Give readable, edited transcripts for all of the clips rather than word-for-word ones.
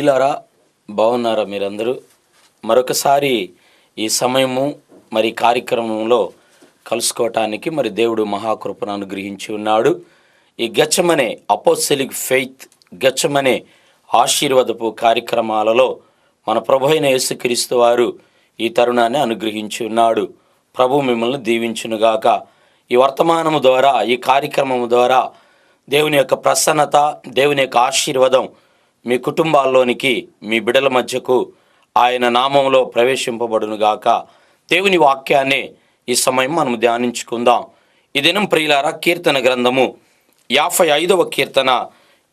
ప్రియులారా, బాగున్నారా మీరందరూ? మరొకసారి ఈ సమయము మరి కార్యక్రమంలో కలుసుకోవటానికి మరి దేవుడు మహాకృపను అనుగ్రహించి ఉన్నాడు. ఈ గెత్సెమనే అపోస్తలిక్ ఫెయిత్, గెత్సెమనే ఆశీర్వాదపు కార్యక్రమాలలో మన ప్రభు అయిన యేసుక్రీస్తు వారు ఈ తరుణాన్ని అనుగ్రహించి ఉన్నాడు. ప్రభు మిమ్మల్ని దీవించునుగాక. ఈ వర్తమానము ద్వారా, ఈ కార్యక్రమము ద్వారా దేవుని యొక్క ప్రసన్నత, దేవుని యొక్క ఆశీర్వాదం మీ కుటుంబాల్లోనికి, మీ బిడ్డల మధ్యకు ఆయన నామంలో ప్రవేశింపబడునుగాక. దేవుని వాక్యాన్ని ఈ సమయం మనం ధ్యానించుకుందాం. ఈ దినం ప్రియులారా, కీర్తన గ్రంథము 55వ కీర్తన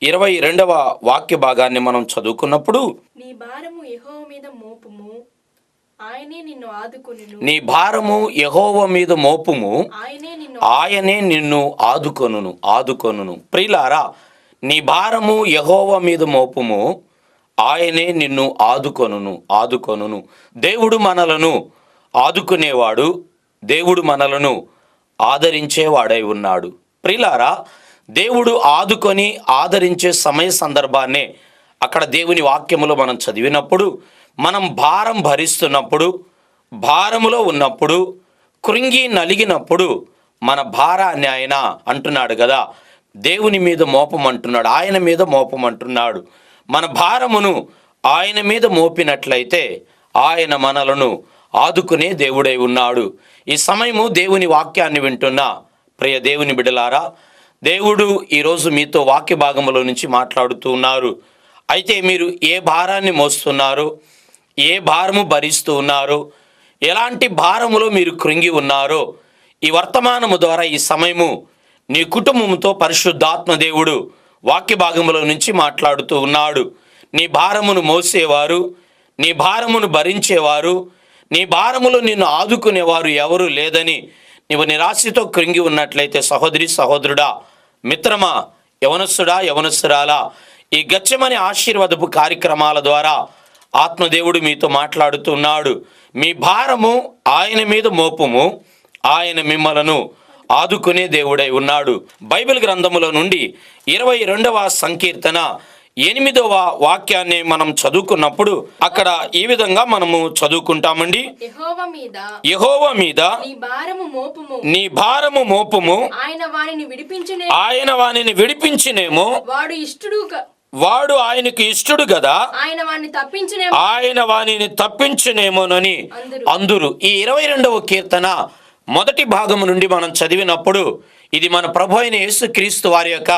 22వ వాక్య భాగాన్ని మనం చదువుకున్నప్పుడు, నీ భారము యెహోవా మీద మోపుము, ఆయనే నిన్ను ఆదుకొనును. నీ భారము యెహోవా మీద మోపుము, ఆయనే నిన్ను ఆదుకొనును. ప్రియులారా, నీ భారము యెహోవా మీద మోపుము, ఆయనే నిన్ను ఆదుకొనును. దేవుడు మనలను ఆదుకునేవాడు, దేవుడు మనలను ఆదరించేవాడై ఉన్నాడు. ప్రియులారా, దేవుడు ఆదుకొని ఆదరించే సమయ సందర్భాన్నే అక్కడ దేవుని వాక్యములో మనం చదివినప్పుడు, మనం భారం భరిస్తున్నప్పుడు, భారములో ఉన్నప్పుడు, కృంగి నలిగినప్పుడు మన భారాన్ని ఆయన అంటున్నాడు కదా, దేవుని మీద మోపమంటున్నాడు, ఆయన మీద మోపమంటున్నాడు. మన భారమును ఆయన మీద మోపినట్లయితే ఆయన మనలను ఆదుకునే దేవుడై ఉన్నాడు. ఈ సమయము దేవుని వాక్యాన్ని వింటున్న ప్రియ దేవుని బిడ్డలారా, దేవుడు ఈరోజు మీతో వాక్య భాగములో నుంచి మాట్లాడుతూ ఉన్నారు. అయితే మీరు ఏ భారాన్ని మోస్తున్నారో, ఏ భారము భరిస్తూ ఉన్నారో, ఎలాంటి భారములో మీరు కృంగి ఉన్నారో, ఈ వర్తమానము ద్వారా ఈ సమయము నీ కుటుంబంతో పరిశుద్ధాత్మ దేవుడు వాక్య భాగములో నుంచి మాట్లాడుతూ ఉన్నాడు. నీ భారమును మోసేవారు, నీ భారమును భరించేవారు, నీ భారములో నిన్ను ఆదుకునేవారు ఎవరు లేదని నీవు నిరాశతో కృంగి ఉన్నట్లయితే, సహోదరి సహోదరుడా, మిత్రమా, యవనస్తుడా యవనస్తురాలా, ఈ గెత్సెమనే ఆశీర్వాదపు కార్యక్రమాల ద్వారా ఆత్మదేవుడు మీతో మాట్లాడుతున్నాడు. మీ భారము ఆయన మీద మోపుము, ఆయన మిమ్మలను ఆదుకునే దేవుడై ఉన్నాడు. బైబిల్ గ్రంథములో నుండి 22వ సంకీర్తన 8వ వాక్యాన్ని మనం చదువుకున్నప్పుడు అక్కడ ఈ విధంగా మనము చదువుకుంటామండి. యెహోవా మీద నీ భారము మోపుము, ఆయన వానిని విడిపించినేమో, వాడు ఆయనకు ఇష్టడు కదా, ఆయన వానిని తప్పించునేమోనని అందురు. ఈ 22వ కీర్తన మొదటి భాగము నుండి మనం చదివినప్పుడు ఇది మన ప్రభు అయిన యేసుక్రీస్తు వారి యొక్క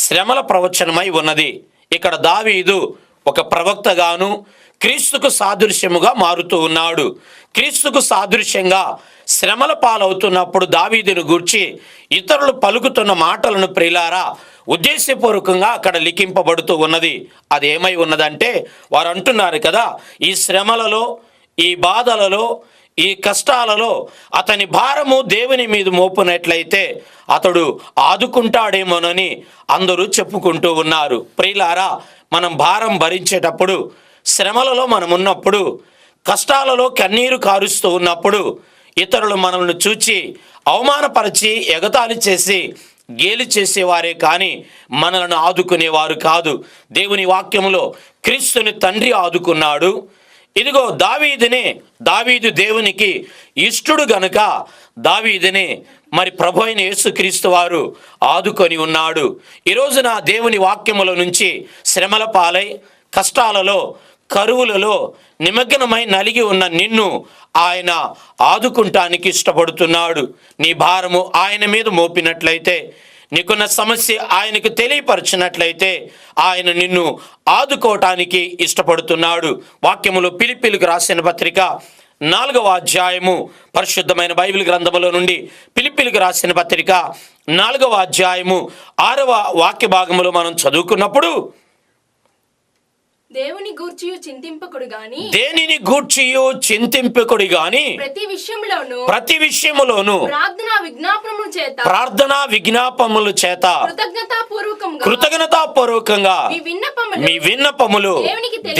శ్రమల ప్రవచనమై ఉన్నది. ఇక్కడ దావీదు ఒక ప్రవక్తగాను క్రీస్తుకు సాదృశ్యముగా మారుతూ ఉన్నాడు. క్రీస్తుకు సాదృశ్యంగా శ్రమల పాలవుతున్నప్పుడు దావీదును గూర్చి ఇతరులు పలుకుతున్న మాటలను ప్రియులారా ఉద్దేశపూర్వకంగా అక్కడ లిఖింపబడుతూ ఉన్నది. అది ఏమై ఉన్నదంటే, వారు అంటున్నారు కదా, ఈ శ్రమలలో, ఈ బాధలలో, ఈ కష్టాలలో అతని భారము దేవుని మీద మోపునట్లయితే అతడు ఆదుకుంటాడేమోనని అందరూ చెప్పుకుంటూ ఉన్నారు. ప్రియులారా, మనం భారం భరించేటప్పుడు, శ్రమలలో మనం ఉన్నప్పుడు, కష్టాలలో కన్నీరు కారుస్తూ ఉన్నప్పుడు ఇతరులు మనల్ని చూచి అవమానపరిచి ఎగతాళి చేసి గేలి చేసేవారే కానీ మనలను ఆదుకునేవారు కాదు. దేవుని వాక్యములో క్రీస్తుని తండ్రి ఆదుకున్నాడు. ఇదిగో దావీదు దేవునికి ఇష్టడు గనుక దావీదునే మరి ప్రభు అయిన యేసుక్రీస్తు వారు ఆదుకొని ఉన్నాడు. ఈరోజున దేవుని వాక్యముల నుంచి శ్రమల పాలై, కష్టాలలో, కరువులలో నిమగ్నమై నలిగి ఉన్న నిన్ను ఆయన ఆదుకుంటానికి ఇష్టపడుతున్నాడు. నీ భారము ఆయన మీద మోపినట్లయితే, నీకున్న సమస్య ఆయనకు తెలియపరిచినట్లయితే ఆయన నిన్ను ఆదుకోవటానికి ఇష్టపడుతున్నాడు. వాక్యములో ఫిలిప్పీయులకు రాసిన పత్రిక 4వ అధ్యాయము, పరిశుద్ధమైన బైబిల్ గ్రంథములో నుండి ఫిలిప్పీయులకు రాసిన పత్రిక 4వ అధ్యాయము 6వ వాక్య భాగములో మనం చదువుకున్నప్పుడు, దేనిని గూర్చియు చింతింపకుడి గాని ప్రతి విషయములోను ప్రార్థనా విజ్ఞాపముల చేత కృతజ్ఞతాపూర్వకంగా మీ విన్నపములు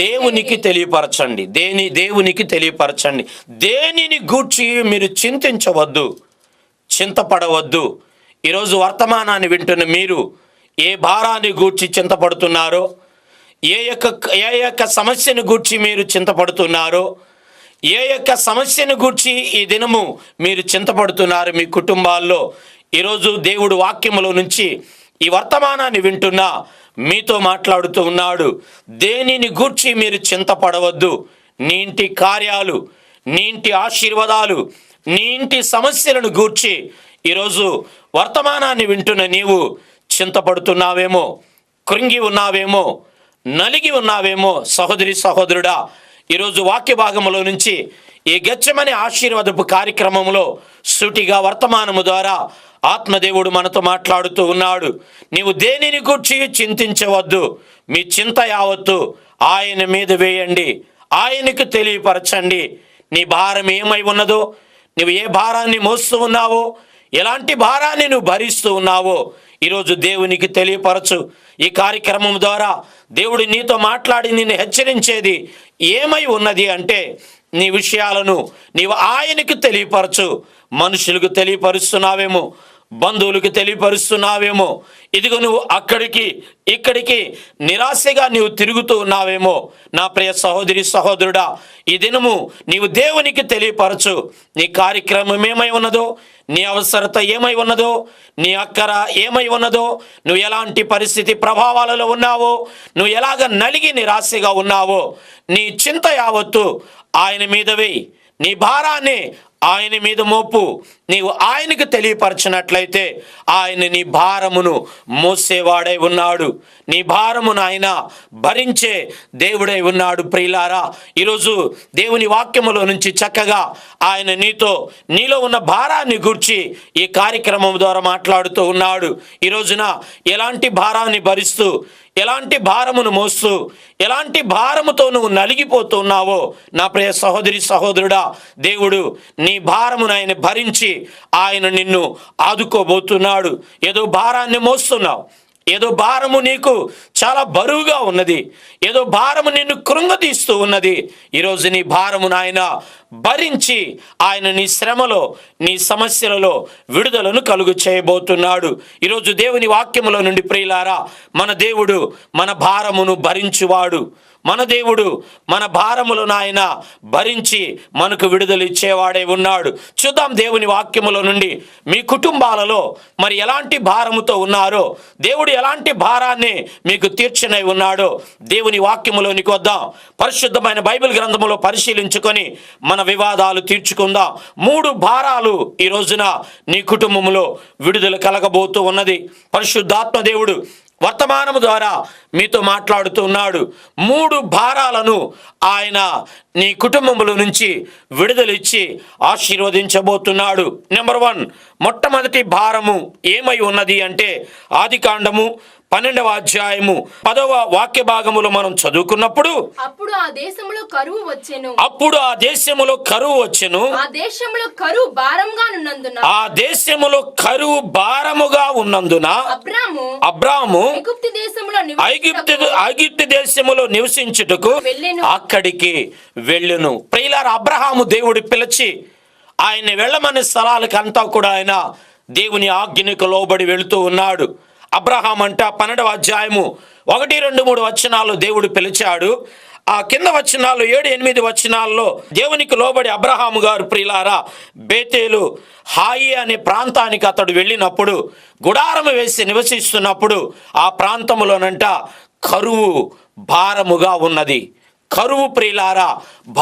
దేవునికి తెలియపరచండి. దేవునికి తెలియపరచండి. దేనిని గూర్చి మీరు చింతించవద్దు, చింతపడవద్దు. ఈరోజు వర్తమానాన్ని వింటున్న మీరు ఏ భారాన్ని గూర్చి చింతపడుతున్నారో, ఏ యొక్క సమస్యను గూర్చి మీరు చింతపడుతున్నారో, ఏ యొక్క సమస్యను గూర్చి ఈ దినము మీరు చింతపడుతున్నారు మీ కుటుంబాల్లో, ఈరోజు దేవుడు వాక్యములో నుంచి ఈ వర్తమానాన్ని వింటున్నా మీతో మాట్లాడుతూ ఉన్నాడు. దేనిని గూర్చి మీరు చింతపడవద్దు. నీ ఇంటి కార్యాలు, నీ ఇంటి ఆశీర్వాదాలు, నీ ఇంటి సమస్యలను గూర్చి ఈరోజు వర్తమానాన్ని వింటున్న నీవు చింతపడుతున్నావేమో, కృంగి ఉన్నావేమో, నలిగి ఉన్నావేమో. సహోదరి సహోదరుడా, ఈరోజు వాక్య భాగంలో నుంచి ఈ గెత్సేమనే ఆశీర్వాదపు కార్యక్రమంలో సూటిగా వర్తమానము ద్వారా ఆత్మదేవుడు మనతో మాట్లాడుతూ ఉన్నాడు. నీవు దేనిని గూర్చి చింతించవద్దు. మీ చింత యావత్తు ఆయన మీద వేయండి, ఆయనకు తెలియపరచండి. నీ భారం ఏమై ఉన్నదో, నువ్వు ఏ భారాన్ని మోస్తూ ఉన్నావో, ఎలాంటి భారాన్ని నువ్వు భరిస్తూ ఉన్నావో ఈరోజు దేవునికి తెలియపరచు. ఈ కార్యక్రమం ద్వారా దేవుడు నీతో మాట్లాడి నిన్ను హెచ్చరించేది ఏమై ఉన్నది అంటే, నీ విషయాలను నీవు ఆయనకు తెలియపరచు. మనుషులకు తెలియపరుస్తున్నావేమో, బంధువులకు తెలియపరుస్తున్నావేమో, ఇదిగో నువ్వు అక్కడికి ఇక్కడికి నిరాశగా నీవు తిరుగుతూ ఉన్నావేమో. నా ప్రియ సహోదరి సహోదరుడా, ఈ దినము నీవు దేవునికి తెలియపరచు. నీ కార్యక్రమం ఏమై ఉన్నదో, నీ అవసరత ఏమై ఉన్నదో, నీ అక్కర ఏమై ఉన్నదో, నువ్వు ఎలాంటి పరిస్థితి ప్రభావాలలో ఉన్నావో, నువ్వు ఎలాగ నలిగి నిరాశగా ఉన్నావో, నీ చింత యావత్తు ఆయన మీద వేయి. నీ భారాన్ని ఆయన మీద మోపు. నీవు ఆయనకు తెలియపరచినట్లయితే ఆయన నీ భారమును మోసేవాడై ఉన్నాడు. నీ భారమును ఆయన భరించే దేవుడై ఉన్నాడు. ప్రియులారా, ఈరోజు దేవుని వాక్యములో నుంచి చక్కగా ఆయన నీలో ఉన్న భారాన్ని గూర్చి ఈ కార్యక్రమం ద్వారా మాట్లాడుతూ ఉన్నాడు. ఈ రోజున ఎలాంటి భారాన్ని భరిస్తూ, ఎలాంటి భారమును మోస్తూ, ఎలాంటి భారముతో నువ్వు నలిగిపోతున్నావో నా ప్రియ సహోదరి సహోదరుడా, దేవుడు నీ భారమును ఆయన భరించి ఆయన నిన్ను ఆదుకోబోతున్నాడు. ఏదో భారాన్ని మోస్తున్నావు, ఏదో భారము నీకు చాలా బరువుగా ఉన్నది, ఏదో భారము నిన్ను కృంగతీస్తూ ఉన్నది. ఈరోజు నీ భారమును ఆయన భరించి ఆయన నీ శ్రమలో, నీ సమస్యలలో విడుదలను కలుగు చేయబోతున్నాడు. ఈరోజు దేవుని వాక్యములో నుండి ప్రియులారా, మన దేవుడు మన భారమును భరించువాడు. మన దేవుడు మన భారములను ఆయన భరించి మనకు విడుదల ఇచ్చేవాడే ఉన్నాడు. చూద్దాం దేవుని వాక్యములో నుండి మీ కుటుంబాలలో మరి ఎలాంటి భారముతో ఉన్నారో, దేవుడు ఎలాంటి భారాన్ని మీకు తీర్చనై ఉన్నాడో దేవుని వాక్యములోనికి వద్దాం. పరిశుద్ధమైన బైబిల్ గ్రంథములో పరిశీలించుకొని మన వివాదాలు తీర్చుకుందాం. 3 భారాలు ఈ రోజున నీ కుటుంబంలో విడుదల కలగబోతూ ఉన్నది. పరిశుద్ధాత్మ దేవుడు వర్తమానము ద్వారా మీతో మాట్లాడుతున్నాడు. 3 భారాలను ఆయన నీ కుటుంబముల నుంచి విడుదలిచ్చి ఆశీర్వదించబోతున్నాడు. నెంబర్ 1, మొట్టమొదటి భారము ఏమై ఉన్నది అంటే, ఆదికాండము 12వ అధ్యాయము 10వ వాక్య భాగములో మనం చదువుకున్నప్పుడు, అప్పుడు ఆ దేశములో కరువు వచ్చెను. ఆ దేశములో కరువు భారముగా ఉన్నందున అబ్రాము ఐగుప్తు దేశములో నివసించుటకు అక్కడికి వెళ్ళెను. ప్రియులారా, అబ్రహాము దేవుడు పిలిచి ఆయన వెళ్ళమనే స్థలాలకు అంతా కూడా ఆయన దేవుని ఆజ్ఞకు లోబడి వెళుతూ ఉన్నాడు. అబ్రహాం అంట 12వ అధ్యాయము 1, 2, 3 వచనాలు దేవుడు పిలిచాడు. ఆ కింద వచనాలు 7, 8 వచనాల్లో దేవునికి లోబడి అబ్రహాము గారు ప్రియులారా బేతేలు హాయి అనే ప్రాంతానికి అతడు వెళ్ళినప్పుడు, గుడారం వేసి నివసిస్తున్నప్పుడు ఆ ప్రాంతములోనంట కరువు భారముగా ఉన్నది. కరువు ప్రియులారా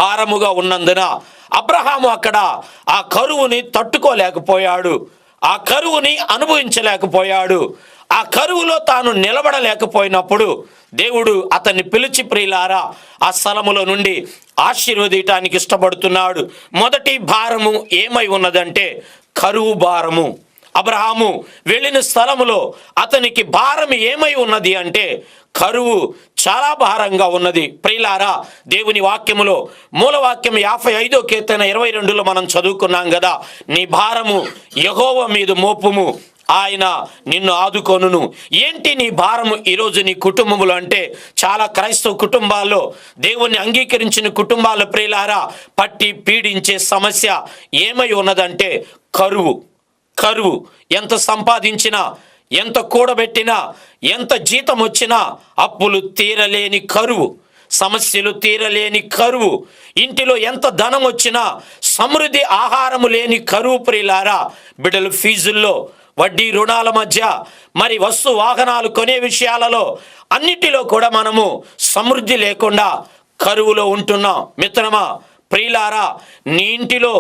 భారముగా ఉన్నందున అబ్రహాము అక్కడ ఆ కరువుని తట్టుకోలేకపోయాడు, ఆ కరువుని అనుభవించలేకపోయాడు. ఆ కరువులో తాను నిలబడలేకపోయినప్పుడు దేవుడు అతన్ని పిలిచి ప్రియులారా ఆ స్థలములో నుండి ఆశీర్వదించడానికి ఇష్టపడుతున్నాడు. మొదటి భారము ఏమై ఉన్నదంటే కరువు భారము. అబ్రహాము వెళ్ళిన స్థలములో అతనికి భారం ఏమై ఉన్నది అంటే కరువు చాలా భారంగా ఉన్నది. ప్రియులారా, దేవుని వాక్యములో మూలవాక్యం 55వ కీర్తన 22లో మనం చదువుకున్నాం కదా, నీ భారము యెహోవా మీద మోపుము, ఆయన నిన్ను ఆదుకొనును. ఏంటి నీ భారము ఈరోజు నీ కుటుంబములో అంటే, చాలా క్రైస్తవ కుటుంబాల్లో, దేవుణ్ణి అంగీకరించిన కుటుంబాల ప్రియులారా పట్టి పీడించే సమస్య ఏమై ఉన్నదంటే కరువు. ఎంత సంపాదించినా, ఎంత కూడబెట్టినా, ఎంత జీతం వచ్చినా అప్పులు తీరలేని కరువు, సమస్యలు తీరలేని కరువు, ఇంటిలో ఎంత ధనం వచ్చినా సమృద్ధి ఆహారము లేని కరువు. ప్రియులారా, బిడ్డలు ఫీజుల్లో, వడ్డీ రుణాల మధ్య, మరి వస్తు వాహనాలు కొనే విషయాలలో అన్నిటిలో కూడా మనము సమృద్ధి లేకుండా కరువులో ఉంటున్నాం. మిత్రమా, ప్రియులారా, నీ ఇంటిలో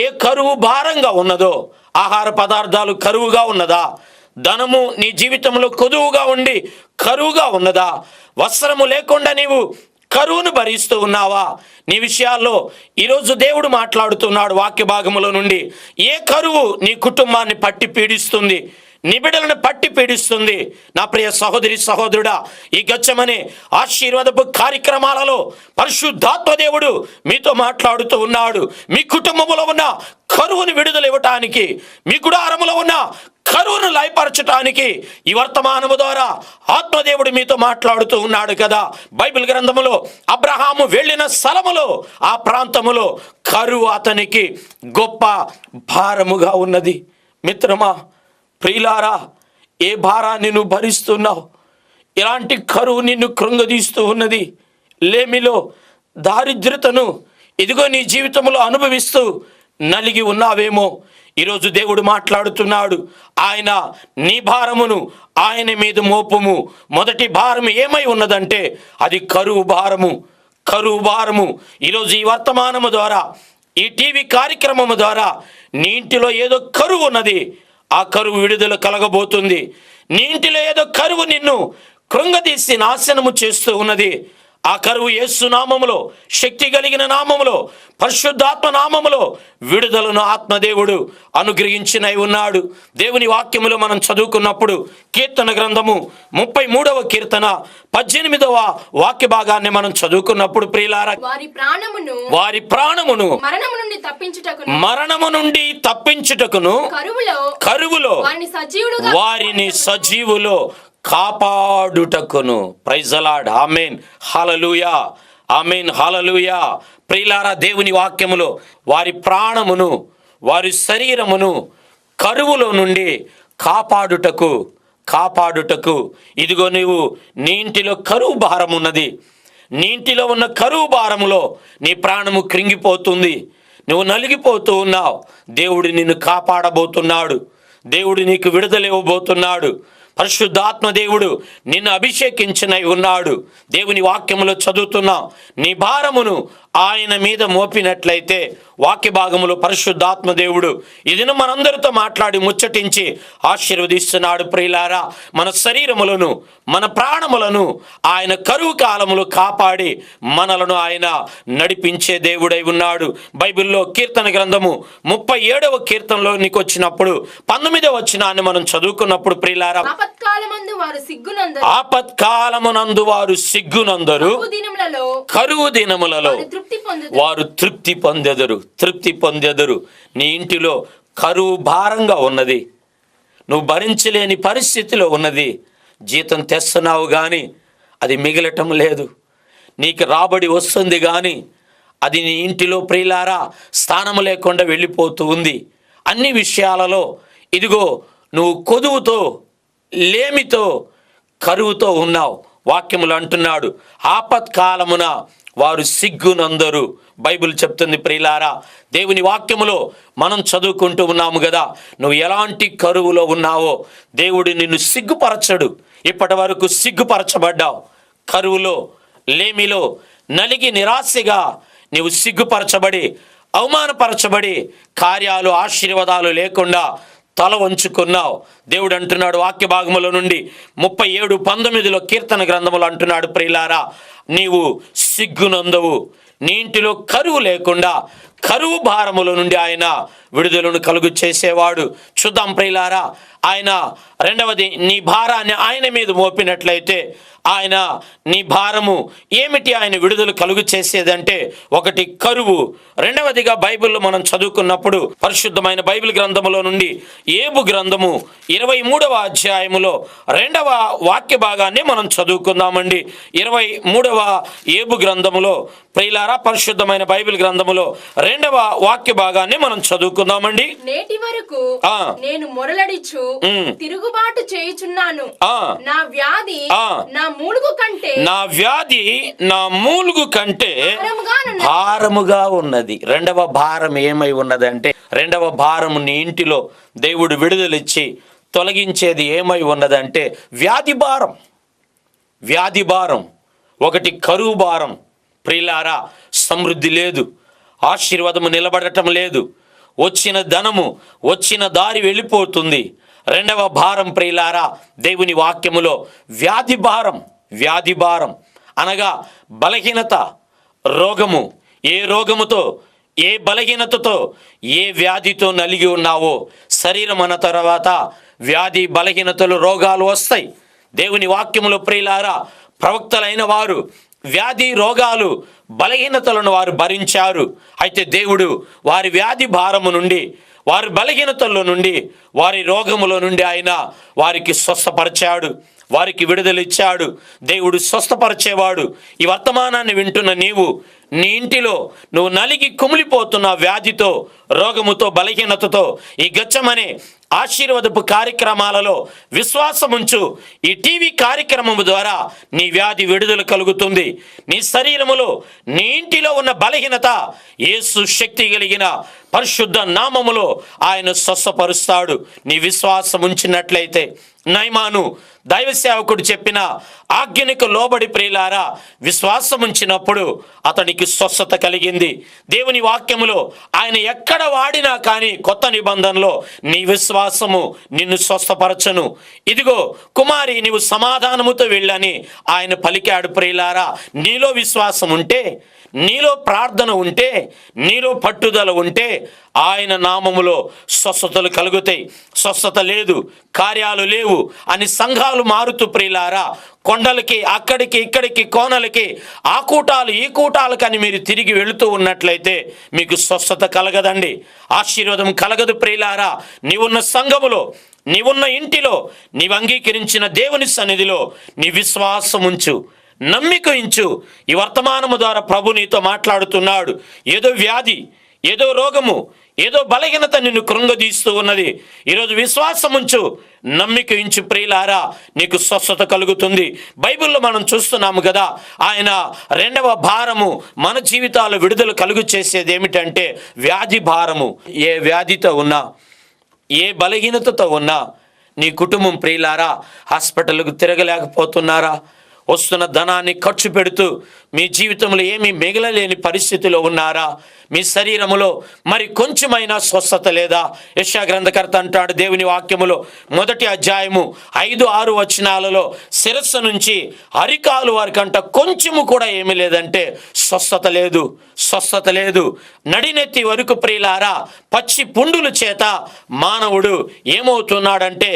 ఏ కరువు భారంగా ఉన్నదో, ఆహార పదార్థాలు కరువుగా ఉన్నదా, ధనము నీ జీవితంలో కొదువుగా ఉండి కరువుగా ఉన్నదా, వస్త్రము లేకుండా నీవు కరువును భరిస్తూ ఉన్నావా? నీ విషయాల్లో ఈరోజు దేవుడు మాట్లాడుతున్నాడు వాక్య భాగములో నుండి. ఏ కరువు నీ కుటుంబాన్ని పట్టి పీడిస్తుంది, నీ బిడ్డలను పట్టి పీడిస్తుంది? నా ప్రియ సహోదరి సహోదరుడా, ఈ గచ్చమనే ఆశీర్వాదపు కార్యక్రమాలలో పరిశుద్ధాత్మ దేవుడు మీతో మాట్లాడుతూ ఉన్నాడు. మీ కుటుంబంలో ఉన్న కరువును విడుదల ఇవ్వటానికి, మీ గుడారములో ఉన్న కరువును లయపరచటానికి ఈ వర్తమానము ద్వారా ఆత్మదేవుడు మీతో మాట్లాడుతూ ఉన్నాడు కదా. బైబిల్ గ్రంథములో అబ్రహాము వెళ్ళిన స్థలములో, ఆ ప్రాంతములో కరువు అతనికి గొప్ప భారముగా ఉన్నది. మిత్రమా, ప్రియులారా, ఏ భారాన్ని నువ్వు భరిస్తున్నావు? ఇలాంటి కరువు నిన్ను కృంగదీస్తూ ఉన్నది. లేమిలో దారిద్రతను ఇదిగో నీ జీవితంలో అనుభవిస్తూ నలిగి ఉన్నావేమో. ఈరోజు దేవుడు మాట్లాడుతున్నాడు. ఆయన నీ భారమును ఆయన మీద మోపుము. మొదటి భారం ఏమై ఉన్నదంటే అది కరువు భారము. కరువు భారము. ఈరోజు ఈ వర్తమానము ద్వారా, ఈ టీవీ కార్యక్రమము ద్వారా నీ ఇంటిలో ఏదో కరువు ఉన్నది. ఆ కరువు విడుదల కలగబోతుంది. నీ ఇంటిలో ఏదో కరువు నిన్ను కృంగదీసి నాశనము చేస్తూ ఉన్నది. ఆ కరువు యేసు నామములో, శక్తి కలిగిన నామములో, పరిశుద్ధాత్మ నామములో విడుదలను ఆత్మదేవుడు అనుగ్రహించినై ఉన్నాడు. దేవుని వాక్యములో మనం చదువుకున్నప్పుడు కీర్తన గ్రంథము 33వ కీర్తన 18వ వాక్య భాగాన్ని మనం చదువుకున్నప్పుడు, ప్రియులారా, వారి ప్రాణమును మరణము నుండి తప్పించుటకును కరువులో వారిని సజీవులో కాపాడుటకును. Praise the Lord. ఆమేన్, హల్లెలూయా, ఆమేన్, హల్లెలూయా. ప్రియులారా, దేవుని వాక్యములో వారి ప్రాణమును, వారి శరీరమును కరువులో నుండి కాపాడుటకు ఇదిగో నీవు నీ ఇంటిలో కరువు భారం ఉన్నది. నీ ఇంటిలో ఉన్న కరువు భారములో నీ ప్రాణము కృంగిపోతుంది. నువ్వు నలిగిపోతూ ఉన్నావు. దేవుడు నిన్ను కాపాడబోతున్నాడు. దేవుడు నీకు విడుదల ఇవ్వబోతున్నాడు. పరిశుద్ధాత్మ దేవుడు నిన్ను అభిషేకించినై ఉన్నాడు. దేవుని వాక్యములో చదువుతున్నాం, నీ భారమును ఆయన మీద మోపినట్లయితే, వాక్య భాగములో పరిశుద్ధాత్మ దేవుడు ఇదిను మనందరితో మాట్లాడి ముచ్చటించి ఆశీర్వదిస్తున్నాడు. ప్రియులారా, మన శరీరములను, మన ప్రాణములను ఆయన కరువు కాలములు కాపాడి మనలను ఆయన నడిపించే దేవుడై ఉన్నాడు. బైబిల్లో కీర్తన గ్రంథము 37వ కీర్తనలోనికి వచ్చినప్పుడు 19వ వచనాన్ని మనం చదువుకున్నప్పుడు, ప్రియులారా, ఆపత్కాలమునందు వారు సిగ్గునందరు, కరువు దినములలో వారు తృప్తి పొందెదరు. నీ ఇంటిలో కరువు భారంగా ఉన్నది, నువ్వు భరించలేని పరిస్థితిలో ఉన్నది. జీతం తెస్తున్నావు కానీ అది మిగలటం లేదు. నీకు రాబడి వస్తుంది కానీ అది నీ ఇంటిలో, ప్రియులారా, స్థానము లేకుండా వెళ్ళిపోతూ ఉంది. అన్ని విషయాలలో ఇదిగో నువ్వు కొదువుతో, లేమితో, కరువుతో ఉన్నావు. వాక్యములు అంటున్నాడు, ఆపత్కాలమున వారు సిగ్గునందరు. బైబిల్ చెప్తుంది. ప్రియులారా, దేవుని వాక్యములో మనం చదువుకుంటూ ఉన్నాము కదా, నువ్వు ఎలాంటి కరువులో ఉన్నావో దేవుడు నిన్ను సిగ్గుపరచడు. ఇప్పటి వరకు సిగ్గుపరచబడ్డావు. కరువులో, లేమిలో, నలిగి నిరాశగా నీవు సిగ్గుపరచబడి, అవమానపరచబడి, కార్యాలు, ఆశీర్వాదాలు లేకుండా తల వంచుకున్నావు. దేవుడు అంటున్నాడు వాక్య భాగముల నుండి 37:19 కీర్తన గ్రంథములు అంటున్నాడు, ప్రియులారా, నీవు సిగ్గునందవు. నీ ఇంటిలో కరువు లేకుండా కరువు భారముల నుండి ఆయన విడుదలను కలుగు చేసేవాడు. చూద్దాం ప్రియులారా, ఆయన రెండవది, నీ భారాన్ని ఆయన మీద మోపినట్లయితే ఆయన నీ భారము ఏమిటి ఆయన విడుదల కలుగు చేసేదంటే, ఒకటి కరువు, రెండవదిగా బైబిల్లో మనం చదువుకున్నప్పుడు పరిశుద్ధమైన బైబిల్ గ్రంథములో నుండి ఏబు గ్రంథము 23వ అధ్యాయములో 2వ వాక్య భాగాన్ని మనం చదువుకుందామండి. 23వ ఏబు గ్రంథములో, ప్రియులారా, పరిశుద్ధమైన బైబిల్ గ్రంథములో రెండవ వాక్య భాగాన్ని మనం చదువుకుందామండి. నేటి వరకు ఆ. నేను మొరలడిచు తిరుగుబాటు చేయుచున్నాను. నా వ్యాధి నా మూలుగు కంటే భారముగా ఉన్నది. రెండవ భారం ఏమై ఉన్నదంటే, రెండవ భారము నీ ఇంటిలో దేవుడు విడుదలిచ్చి తొలగించేది ఏమై ఉన్నదంటే వ్యాధి భారం. వ్యాధి భారం, ఒకటి కరువు భారం. ప్రియులారా, సమృద్ధి లేదు, ఆశీర్వాదము నిలబడటం లేదు, వచ్చిన ధనము వచ్చిన దారి వెళ్ళిపోతుంది. రెండవ భారం ప్రియులారా, దేవుని వాక్యములో వ్యాధి భారం. వ్యాధి భారం అనగా బలహీనత, రోగము. ఏ రోగముతో, ఏ బలహీనతతో, ఏ వ్యాధితో నలిగి ఉన్నావో, శరీరం అన్న తర్వాత వ్యాధి, బలహీనతలు, రోగాలు వస్తాయి. దేవుని వాక్యములో ప్రియులారా, ప్రవక్తలైన వారు వ్యాధి, రోగాలు, బలహీనతలను వారు భరించారు. అయితే దేవుడు వారి వ్యాధి భారము నుండి, వారి బలహీనతల్లో నుండి, వారి రోగములో నుండి ఆయన వారికి స్వస్థపరిచాడు, వారికి విడుదలిచ్చాడు. దేవుడు స్వస్థపరిచేవాడు. ఈ వర్తమానాన్ని వింటున్న నీవు, నీ ఇంటిలో నువ్వు నలిగి కుమిలిపోతున్న వ్యాధితో, రోగముతో, బలహీనతతో ఈ గచ్చమనే ఆశీర్వాదపు కార్యక్రమాలలో విశ్వాసముంచు. ఈ టీవీ కార్యక్రమము ద్వారా నీ వ్యాధి విడుదల కలుగుతుంది. నీ శరీరములో, నీ ఇంటిలో ఉన్న బలహీనత యేసు శక్తి కలిగిన పరిశుద్ధ నామములో ఆయన స్వస్థపరుస్తాడు. నీ విశ్వాసం ఉంచినట్లయితే నయమాను దైవ సేవకుడు చెప్పిన ఆజ్ఞకు లోబడి ప్రియులారా విశ్వాసం ఉంచినప్పుడు అతనికి స్వస్థత కలిగింది. దేవుని వాక్యములో ఆయన ఎక్కడ వాడినా కానీ కొత్త నిబంధనలో నీ విశ్వాసము నిన్ను స్వస్థపరచను. ఇదిగో కుమారి, నీవు సమాధానముతో వెళ్ళని ఆయన పలికాడు. ప్రియులారా, నీలో విశ్వాసం ఉంటే, నీలో ప్రార్థన ఉంటే, నీలో పట్టుదల ఉంటే ఆయన నామములో స్వస్థతలు కలుగుతాయి. స్వస్థత లేదు, కార్యాలు లేవు అని సంఘాలు మారుతూ ప్రియులారా కొండలకి, అక్కడికి, ఇక్కడికి, కోనలకి, ఆ కూటాలు, ఈ కూటాలకని మీరు తిరిగి వెళుతూ ఉన్నట్లయితే మీకు స్వస్థత కలగదండి, ఆశీర్వాదం కలగదు. ప్రియులారా, నీవున్న సంఘములో, నీవున్న ఇంటిలో, నీవు అంగీకరించిన దేవుని సన్నిధిలో నీ విశ్వాసం ఉంచు, నమ్మిక ఉంచు. ఈ వర్తమానము ద్వారా ప్రభు నీతో మాట్లాడుతున్నాడు. ఏదో వ్యాధి, ఏదో రోగము, ఏదో బలహీనత నిన్ను కృంగదీస్తూ ఉన్నది. ఈరోజు విశ్వాసం ఉంచు, నమ్మిక ఉంచు ప్రియులారా, నీకు స్వస్థత కలుగుతుంది. బైబిల్లో మనం చూస్తున్నాము కదా, ఆయన రెండవ భారము మన జీవితాలు విడుదల కలుగు చేసేది ఏమిటంటే వ్యాధి భారము. ఏ వ్యాధితో ఉన్నా, ఏ బలహీనతతో ఉన్నా, నీ కుటుంబం ప్రియులారా హాస్పిటల్కు తిరగలేకపోతున్నారా? వస్తున్న ధనాన్ని ఖర్చు పెడుతూ మీ జీవితంలో ఏమీ మిగలలేని పరిస్థితిలో ఉన్నారా? మీ శరీరములో మరి కొంచెమైనా స్వస్థత లేదా? యెషయా గ్రంథకర్త అంటాడు దేవుని వాక్యములో 1వ అధ్యాయము 5-6 వచనాలలో, శిరస్సు నుంచి అరికాలు వరకంట కొంచెము కూడా ఏమీ లేదంటే స్వస్థత లేదు, స్వస్థత లేదు. నడినెత్తి వరకు ప్రియులారా పచ్చి పుండుల చేత మానవుడు ఏమవుతున్నాడంటే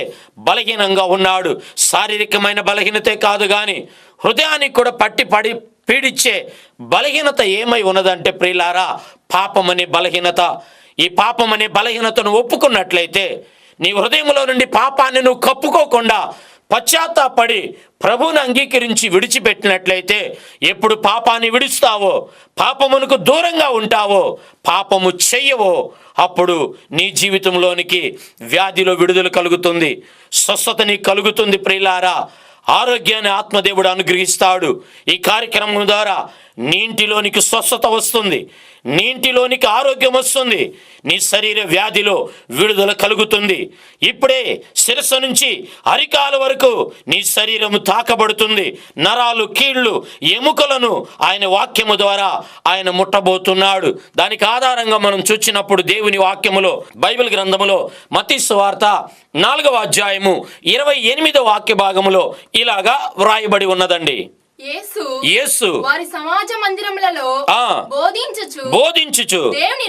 బలహీనంగా ఉన్నాడు. శారీరకమైన బలహీనతే కాదు కానీ హృదయానికి కూడా పడి పీడించే బలహీనత ఏమై ఉన్నదంటే ప్రియులారా పాపమనే బలహీనత. ఈ పాపమనే బలహీనతను ఒప్పుకున్నట్లయితే, నీ హృదయంలో నుండి పాపాన్ని నువ్వు కప్పుకోకుండా పశ్చాత్తాపడి ప్రభువుని అంగీకరించి విడిచిపెట్టినట్లయితే, ఎప్పుడు పాపాన్ని విడుస్తావో, పాపమునకు దూరంగా ఉంటావో, పాపము చెయ్యవో, అప్పుడు నీ జీవితంలోనికి వ్యాధిలో విడుదల కలుగుతుంది, స్వస్థత నీకు కలుగుతుంది. ప్రియులారా, ఆరోగ్యాన్ని ఆత్మదేవుడు అనుగ్రహిస్తాడు. ఈ కార్యక్రమం ద్వారా నీ ఇంటిలోనికి స్వస్థత వస్తుంది, నీ ఇంటిలోనికి ఆరోగ్యం వస్తుంది, నీ శరీర వ్యాధిలో విడుదల కలుగుతుంది. ఇప్పుడే శిరస్సు నుంచి అరికాల వరకు నీ శరీరము తాకబడుతుంది. నరాలు, కీళ్ళు, ఎముకలను ఆయన వాక్యము ద్వారా ఆయన ముట్టబోతున్నాడు. దానికి ఆధారంగా మనం చూచినప్పుడు దేవుని వాక్యములో, బైబిల్ గ్రంథములో మత్తయి సువార్త 4వ అధ్యాయము 28వ వాక్య భాగములో ఇలాగా వ్రాయబడి ఉన్నదండి. యేసు వారి సమాజ మందిరములలో బోధించుచు దేవుని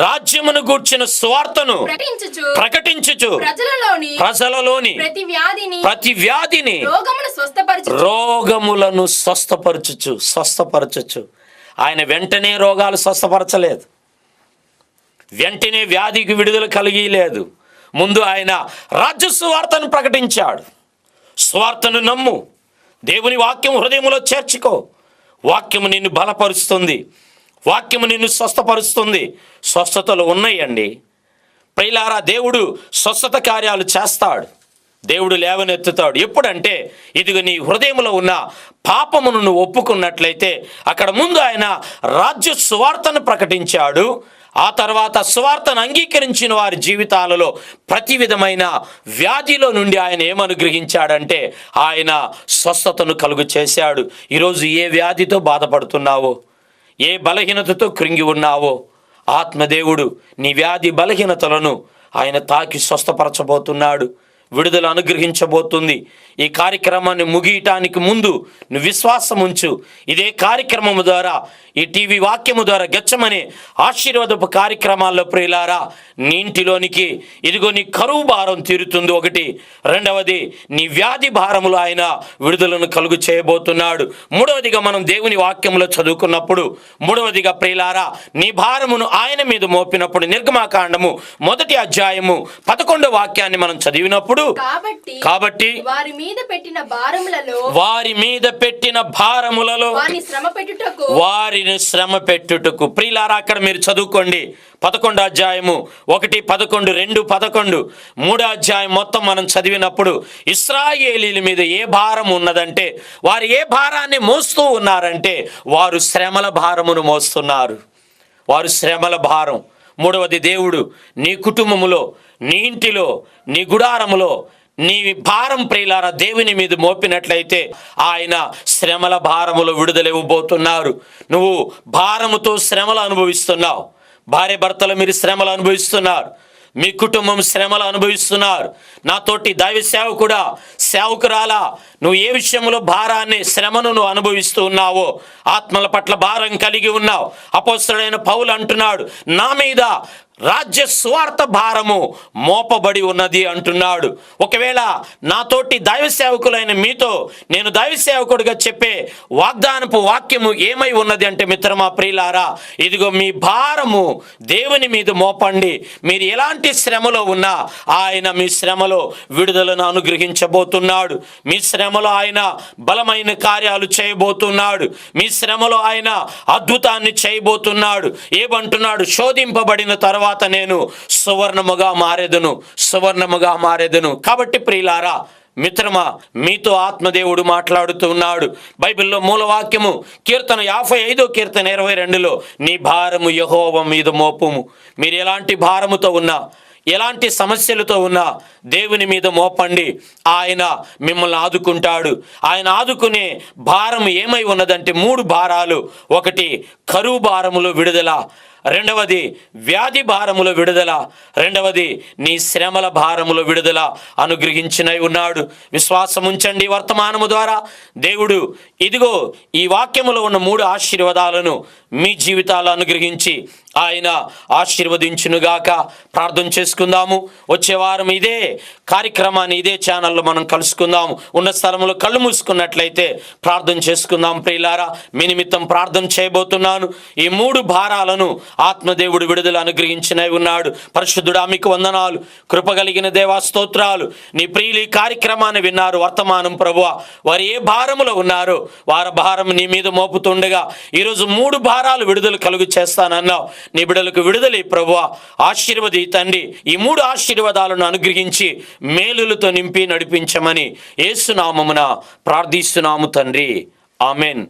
రాజ్యమును గూర్చిన సువార్తను ప్రకటించుచు ప్రజలలోని ప్రతి వ్యాధిని రోగములను స్వస్థపరచుచు. ఆయన వెంటనే రోగాలు స్వస్థపరచలేదు, వెంటనే వ్యాధికి విడుదల కలిగిలేదు. ముందు ఆయన రాజ్య సువార్తను ప్రకటించాడు. సువార్తను నమ్ము, దేవుని వాక్యం హృదయంలో చేర్చుకో. వాక్యము నిన్ను బలపరుస్తుంది, వాక్యము నిన్ను స్వస్థపరుస్తుంది. స్వస్థతలు ఉన్నాయండి ప్రియులారా. దేవుడు స్వస్థత కార్యాలు చేస్తాడు, దేవుడు లేవనెత్తుతాడు. ఎప్పుడంటే ఇదిగో నీ హృదయంలో ఉన్న పాపమును నువ్వు ఒప్పుకున్నట్లయితే. అక్కడ ముందు ఆయన రాజ్య సువార్తను ప్రకటించాడు. ఆ తర్వాత సువార్తను అంగీకరించిన వారి జీవితాలలో ప్రతి విధమైన వ్యాధిలో నుండి ఆయన ఏమనుగ్రహించాడంటే ఆయన స్వస్థతను కలుగు చేశాడు. ఈరోజు ఏ వ్యాధితో బాధపడుతున్నావో, ఏ బలహీనతతో కృంగి ఉన్నావో, ఆత్మదేవుడు నీ వ్యాధి బలహీనతలను ఆయన తాకి స్వస్థపరచబోతున్నాడు, విడుదల అనుగ్రహించబోతుంది. ఈ కార్యక్రమాన్ని ముగియటానికి ముందు నువ్వు విశ్వాసం ఉంచు. ఇదే కార్యక్రమము ద్వారా, ఈ టీవీ వాక్యము ద్వారా గెచ్చమనే ఆశీర్వాదపు కార్యక్రమాల్లో ప్రియులారా నీ ఇంటిలోనికి ఇదిగో నీ కరువు భారం తీరుతుంది. ఒకటి. రెండవది నీ వ్యాధి భారములు ఆయన విడుదలను కలుగు చేయబోతున్నాడు. మూడవదిగా మనం దేవుని వాక్యంలో చదువుకున్నప్పుడు, మూడవదిగా ప్రియులారా నీ భారమును ఆయన మీద మోపినప్పుడు, నిర్గమాకాండము 1వ అధ్యాయము 11వ వాక్యాన్ని మనం చదివినప్పుడు, కాబట్టి వారి మీద పెట్టిన భారములలో వారిని శ్రమ పెట్టుటకు. ప్రియులారా అక్కడ మీరు చదువుకోండి. 11వ అధ్యాయము 1, 11, 2, 11, 3వ అధ్యాయం మొత్తం మనం చదివినప్పుడు ఇశ్రాయేలీల మీద ఏ భారం ఉన్నదంటే, వారు ఏ భారాన్ని మోస్తూ ఉన్నారంటే వారు శ్రమల భారమును మోస్తున్నారు. వారు శ్రమల భారం. మూడవది, దేవుడు నీ కుటుంబములో, నీ ఇంటిలో, నీ గుడారములో నీ భారం ప్రియులారా దేవుని మీద మోపినట్లయితే ఆయన శ్రమల భారములో విడుదల ఇవ్వబోతున్నారు. నువ్వు భారముతో శ్రమలు అనుభవిస్తున్నావు, భార్య భర్తలు మీరు శ్రమలు అనుభవిస్తున్నారు, మీ కుటుంబం శ్రమలు అనుభవిస్తున్నారు. నాతోటి దైవ సేవకుడా, సేవకురాలా, నువ్వు ఏ విషయంలో భారాన్ని, శ్రమను నువ్వు అనుభవిస్తూ ఉన్నావో, ఆత్మల పట్ల భారం కలిగి ఉన్నావు. అపోస్తలుడైన పౌలు అంటున్నాడు, నా మీద రాజ్య సువార్త భారము మోపబడి ఉన్నది అంటున్నాడు. ఒకవేళ నాతోటి దైవ సేవకులైన మీతో నేను దైవ సేవకుడిగా చెప్పే వాగ్దానపు వాక్యము ఏమై ఉన్నది అంటే, మిత్రమా ప్రియులారా, ఇదిగో మీ భారము దేవుని మీద మోపండి. మీరు ఎలాంటి శ్రమలో ఉన్నా ఆయన మీ శ్రమలో విడుదలను అనుగ్రహించబోతున్నాడు. మీ శ్రమలో ఆయన బలమైన కార్యాలు చేయబోతున్నాడు. మీ శ్రమలో ఆయన అద్భుతాన్ని చేయబోతున్నాడు. ఏమంటున్నాడు? శోధింపబడిన తర్వాత నేను సువర్ణముగా మారెదను. కాబట్టి ప్రియులారా, మిత్రమా, మీతో ఆత్మదేవుడు మాట్లాడుతున్నాడు. బైబిల్లో మూలవాక్యము కీర్తన 55 కీర్తన 22లో నీ భారము యెహోవా మీద మోపుము. మీరు ఎలాంటి భారముతో ఉన్నా, ఎలాంటి సమస్యలతో ఉన్నా దేవుని మీద మోపండి, ఆయన మిమ్మల్ని ఆదుకుంటాడు. ఆయన ఆదుకునే భారం ఏమై ఉన్నదంటే 3 భారాలు. ఒకటి, కరువు భారములో విడుదల. రెండవది, వ్యాధి భారములో విడుదల. రెండవది, నీ శ్రమల భారములో విడుదల అనుగ్రహించినై ఉన్నాడు. విశ్వాసం ఉంచండి. వర్తమానము ద్వారా దేవుడు ఇదిగో ఈ వాక్యములో ఉన్న 3 ఆశీర్వాదాలను మీ జీవితాలు అనుగ్రహించి ఆయన ఆశీర్వదించునుగాక. ప్రార్థన చేసుకుందాము. వచ్చే వారం ఇదే కార్యక్రమాన్ని ఇదే ఛానల్లో మనం కలుసుకుందాము. ఉన్న స్థలంలో కళ్ళు మూసుకున్నట్లయితే ప్రార్థన చేసుకుందాం. ప్రియులారా, మీ నిమిత్తం ప్రార్థన చేయబోతున్నాను. ఈ 3 భారాలను ఆత్మదేవుడు విడుదల అనుగ్రహించినై ఉన్నాడు. పరిశుద్ధుడా, మీకు వందనాలు. కృపగలిగిన దేవా, స్తోత్రాలు. నీ ప్రియులు ఈ కార్యక్రమాన్ని విన్నారు. వర్తమానం ప్రభువా, వారు ఏ భారములో ఉన్నారో వారి భారం నీ మీద మోపుతుండగా ఈరోజు 3 భారాలు విడుదల కలుగు చేస్తానన్నావు. నీ బిడ్డలకు విడుదల ప్రభువా, ఆశీర్వది తండ్రి. ఈ 3 ఆశీర్వాదాలను అనుగ్రహించి మేలులతో నింపి నడిపించమని యేసు నామమున ప్రార్థిస్తున్నాము తండ్రి. ఆమెన్.